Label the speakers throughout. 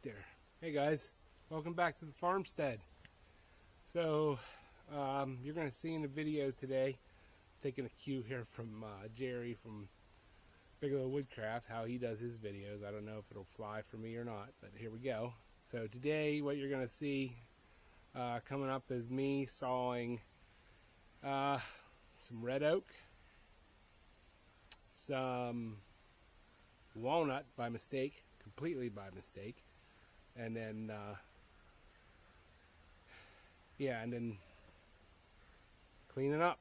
Speaker 1: there. Hey guys, welcome back to the farmstead. So you're going to see in the video today, taking a cue here from Jerry from Bigelow Woodcraft, how he does his videos. I don't know if it'll fly for me or not, but here we go. So today what you're going to see coming up is me sawing some red oak, some walnut by mistake, completely by mistake, and then and then cleaning up.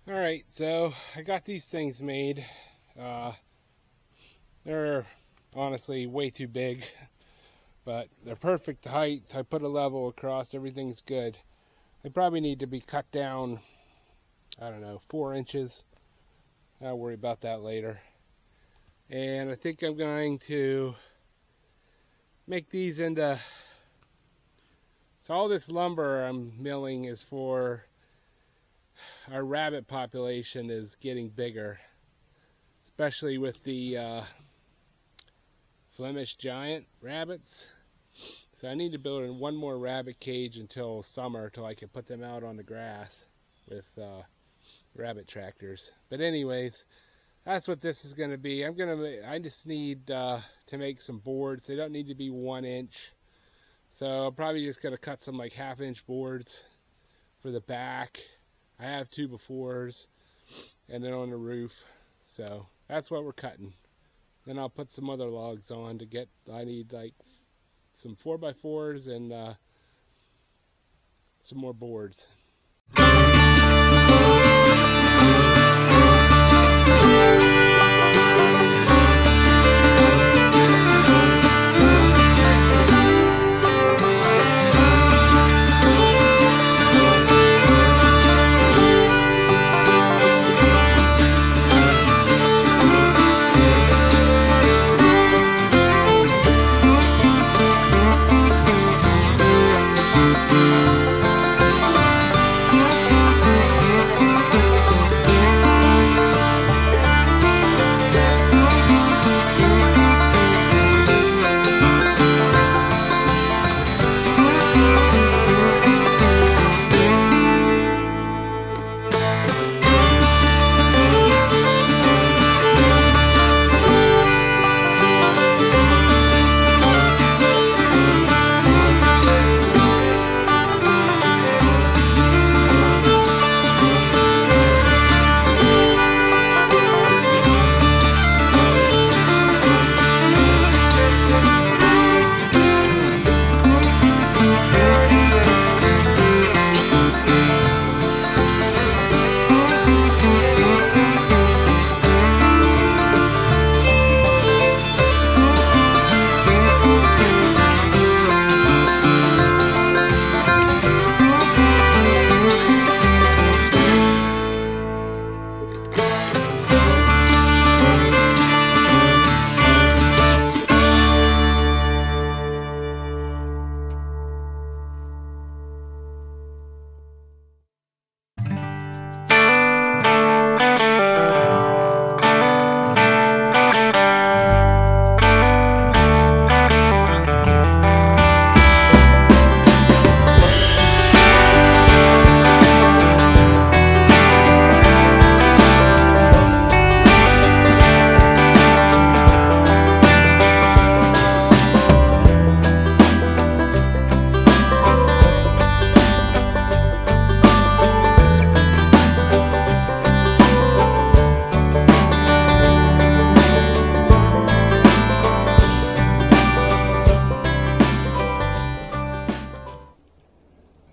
Speaker 1: Alright, so I got these things made. They're honestly way too big, but they're perfect height. I put a level across, everything's good. They probably need to be cut down, I don't know, 4 inches. I'll worry about that later. And I think I'm going to make these into, so all this lumber I'm milling is for our rabbit population is getting bigger, especially with the Flemish giant rabbits. So I need to build in one more rabbit cage until summer, till I can put them out on the grass with rabbit tractors. But anyways, that's what this is going to be. I just need to make some boards. They don't need to be 1 inch. So I'm probably just going to cut some like 1/2 inch boards for the back. I have 2x4s, and then on the roof. So that's what we're cutting. Then I'll put some other logs on to get, I need like some 4x4s and some more boards.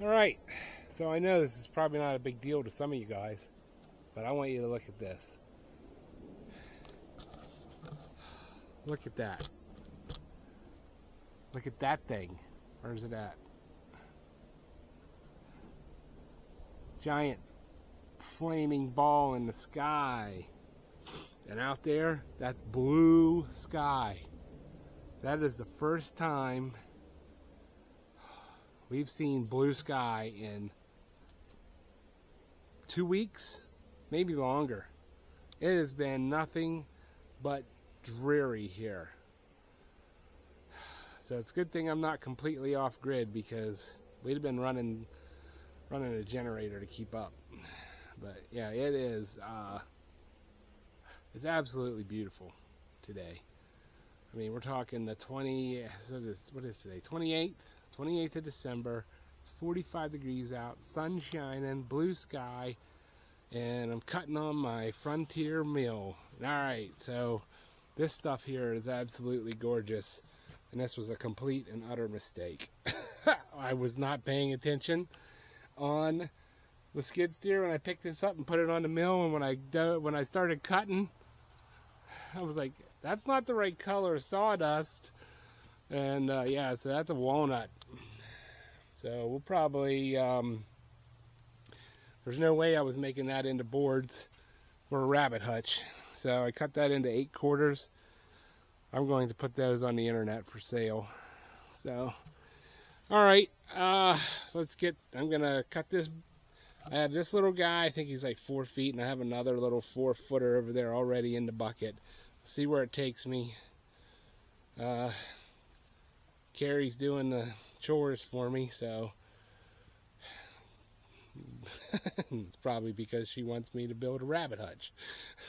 Speaker 1: Alright, so I know this is probably not a big deal to some of you guys, but I want you to look at this. Look at that. Look at that thing. Where's it at? Giant flaming ball in the sky. And out there, that's blue sky. That is the first time we've seen blue sky in 2 weeks, maybe longer. It has been nothing but dreary here. So it's a good thing I'm not completely off grid, because we'd have been running a generator to keep up. But yeah, it is it's absolutely beautiful today. I mean, we're talking the what is today? 28th of December. It's 45 degrees out, sun shining, blue sky, and I'm cutting on my Frontier mill. Alright, so this stuff here is absolutely gorgeous, and this was a complete and utter mistake. I was not paying attention on the skid steer when I picked this up and put it on the mill, and when I started cutting, I was like, that's not the right color sawdust. And yeah, so that's a walnut. So we'll probably there's no way I was making that into boards for a rabbit hutch. So I cut that into 8/4. I'm going to put those on the internet for sale. So all right, I'm gonna cut this. I have this little guy, I think he's like 4 feet, and I have another little 4-footer over there already in the bucket. See where it takes me. Carrie's doing the chores for me, so it's probably because she wants me to build a rabbit hutch.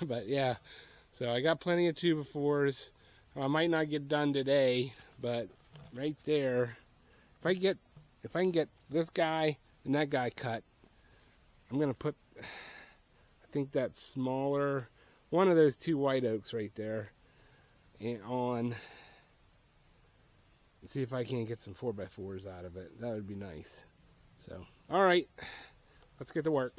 Speaker 1: But yeah, so I got plenty of 2x4s. I might not get done today, but right there, if I can get this guy and that guy cut, I'm gonna put, I think that smaller one of those 2 white oaks right there and on. See if I can't get some 4x4s out of it. That would be nice. So, all right, let's get to work.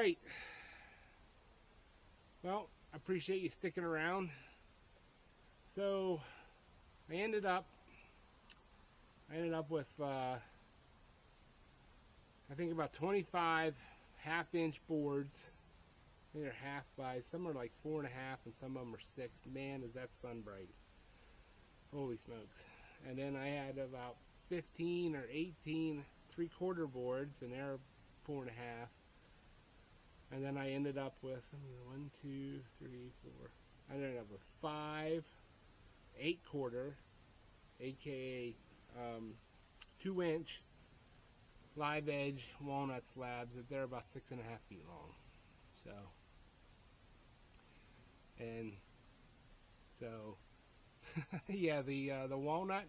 Speaker 1: Great. Well, I appreciate you sticking around. So I ended up with I think about 25 half-inch boards. They're half by, some are like 4.5 and some of them are 6. Man, is that sun bright. Holy smokes. And then I had about 15 or 18 3/4 boards, and they're 4.5. And then I ended up with 1, 2, 3, 4. I ended up with 5 8/4, aka 2-inch live edge walnut slabs that they're about 6.5 feet long. So, and so yeah, the walnut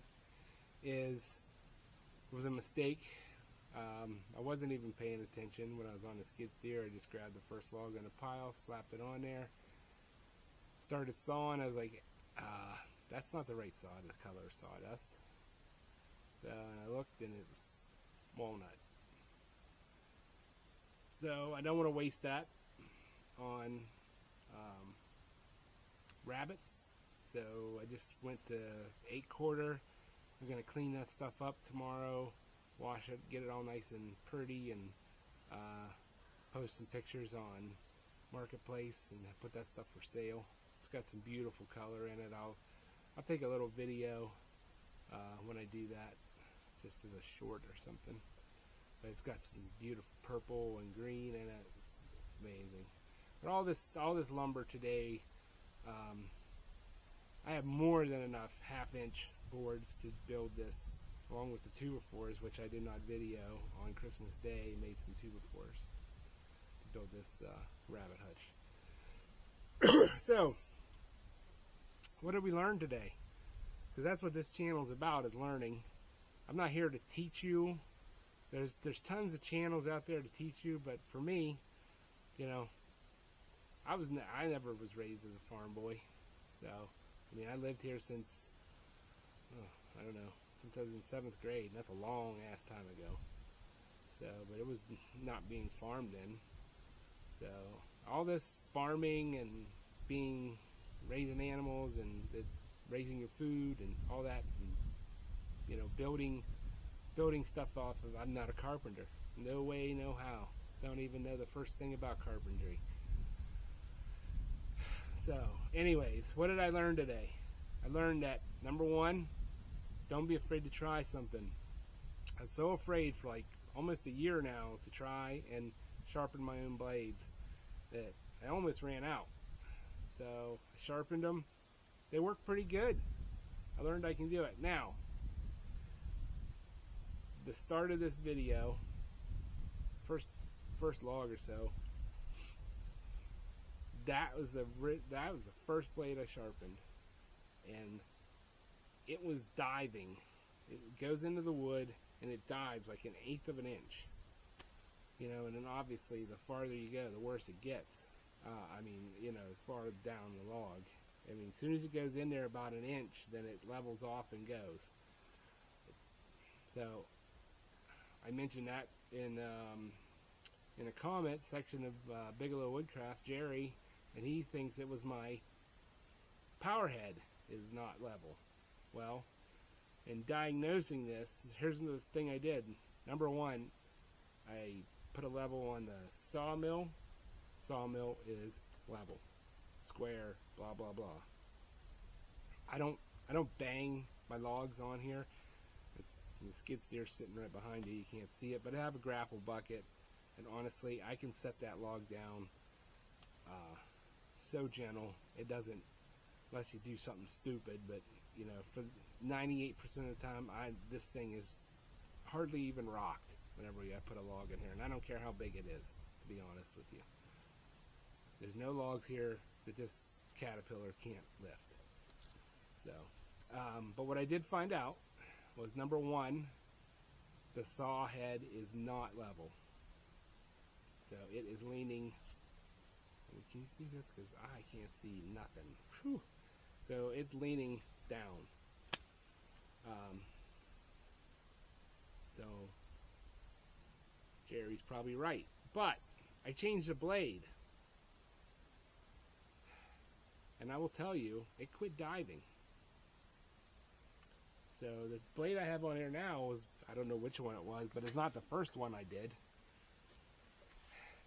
Speaker 1: was a mistake. I wasn't even paying attention when I was on the skid steer. I just grabbed the first log in the pile, slapped it on there, started sawing. I was like, that's not the right saw, the color sawdust. So I looked and it was walnut. So I don't want to waste that on rabbits. So I just went to 8/4. I'm going to clean that stuff up tomorrow, wash it, get it all nice and pretty, and post some pictures on Marketplace and put that stuff for sale. It's got some beautiful color in it. I'll take a little video when I do that, just as a short or something. But it's got some beautiful purple and green in it. It's amazing. But all this lumber today, I have more than enough half-inch boards to build this, along with the 2x4s, which I did not video on Christmas Day. Made some 2x4s to build this rabbit hutch. So, what did we learn today? Because that's what this channel is about, is learning. I'm not here to teach you. There's tons of channels out there to teach you, but for me, you know, I never was raised as a farm boy. So, I mean, I lived here since, I don't know, since I was in 7th grade. And that's a long ass time ago. So, but it was not being farmed in. So, all this farming and raising animals and raising your food and all that, and, you know, building stuff off of. I'm not a carpenter. No way, no how. Don't even know the first thing about carpentry. So, anyways, what did I learn today? I learned that, number one, don't be afraid to try something. I was so afraid for like almost a year now to try and sharpen my own blades that I almost ran out. So, I sharpened them. They work pretty good. I learned I can do it. Now, the start of this video, first log or so, that was the first blade I sharpened, and it was diving. It goes into the wood and it dives like 1/8 of an inch. You know, and then obviously the farther you go, the worse it gets. I mean, you know, as far down the log. I mean, as soon as it goes in there about 1 inch, then it levels off and goes. So I mentioned that in a comment section of Bigelow Woodcraft, Jerry, and he thinks it was my power head is not level. Well, in diagnosing this, here's the thing I did. Number one, I put a level on the sawmill. Sawmill is level, square, blah blah blah. I don't bang my logs on here. It's the skid steer sitting right behind you. You can't see it, but I have a grapple bucket, and honestly, I can set that log down so gentle. It doesn't, unless you do something stupid. But you know, for 98% of the time, this thing is hardly even rocked whenever I put a log in here, and I don't care how big it is, to be honest with you. There's no logs here that this Caterpillar can't lift. So, but what I did find out was, number one, the saw head is not level. So it is leaning. Can you see this? Because I can't see nothing. Whew. So it's leaning down. So Jerry's probably right. But I changed the blade. And I will tell you, it quit diving. So the blade I have on here now is, I don't know which one it was, but it's not the first one I did.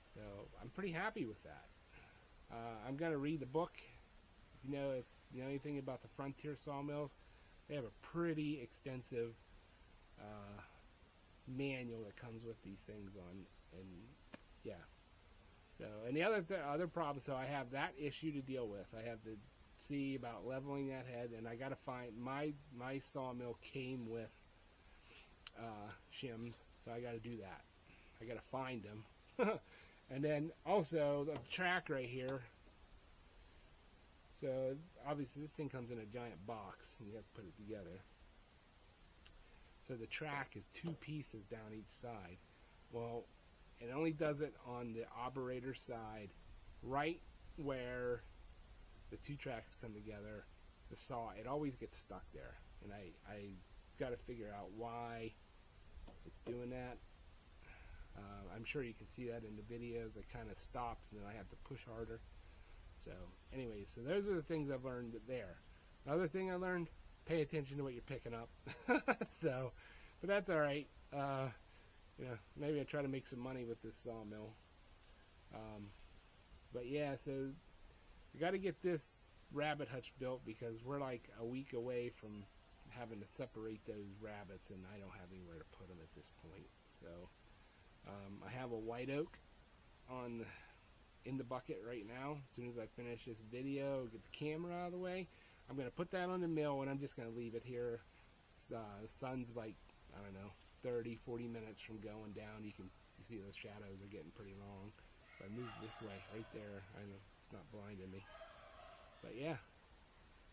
Speaker 1: So I'm pretty happy with that. I'm going to read the book. If you know anything about the Frontier sawmills, they have a pretty extensive manual that comes with these things on, and yeah. So, and the other problem, so I have that issue to deal with. I have to see about leveling that head, and I got to find, my sawmill came with shims, so I got to do that. I got to find them. And then also the track right here. So obviously this thing comes in a giant box, and you have to put it together. So the track is 2 pieces down each side. Well, it only does it on the operator side, right where the 2 tracks come together. The saw, it always gets stuck there, and I got to figure out why it's doing that. I'm sure you can see that in the videos. It kind of stops, and then I have to push harder. So anyway, so those are the things I've learned there. The other thing I learned, pay attention to what you're picking up. So, but that's all right. Maybe I try to make some money with this sawmill. But yeah, so we got to get this rabbit hutch built, because we're like a week away from having to separate those rabbits, and I don't have anywhere to put them at this point. So I have a white oak in the bucket right now. As soon as I finish this video, get the camera out of the way, I'm going to put that on the mill, and I'm just going to leave it here. The sun's like, I don't know, 30-40 minutes from going down. You see those shadows are getting pretty long. If I move this way, right there, I know it's not blinding me. But yeah.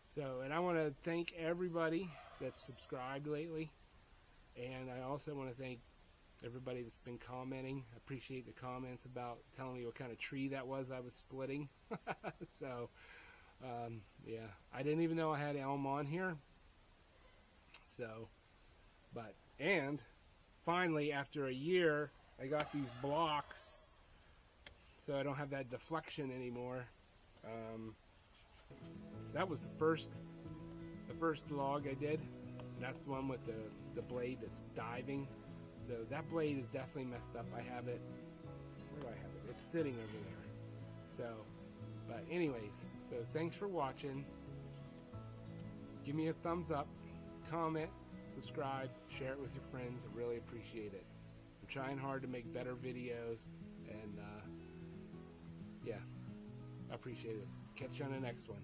Speaker 1: So, and I want to thank everybody that's subscribed lately. And I also want to thank everybody that's been commenting. I appreciate the comments about telling me what kind of tree that was I was splitting. So, yeah, I didn't even know I had elm on here. So, and finally, after a year, I got these blocks, so I don't have that deflection anymore. That was the first log I did. And that's the one with the blade that's diving. So that blade is definitely messed up. I have it. Where do I have it? It's sitting over there. So, but anyways, so thanks for watching. Give me a thumbs up, comment, subscribe, share it with your friends. I really appreciate it. I'm trying hard to make better videos, and yeah, I appreciate it. Catch you on the next one.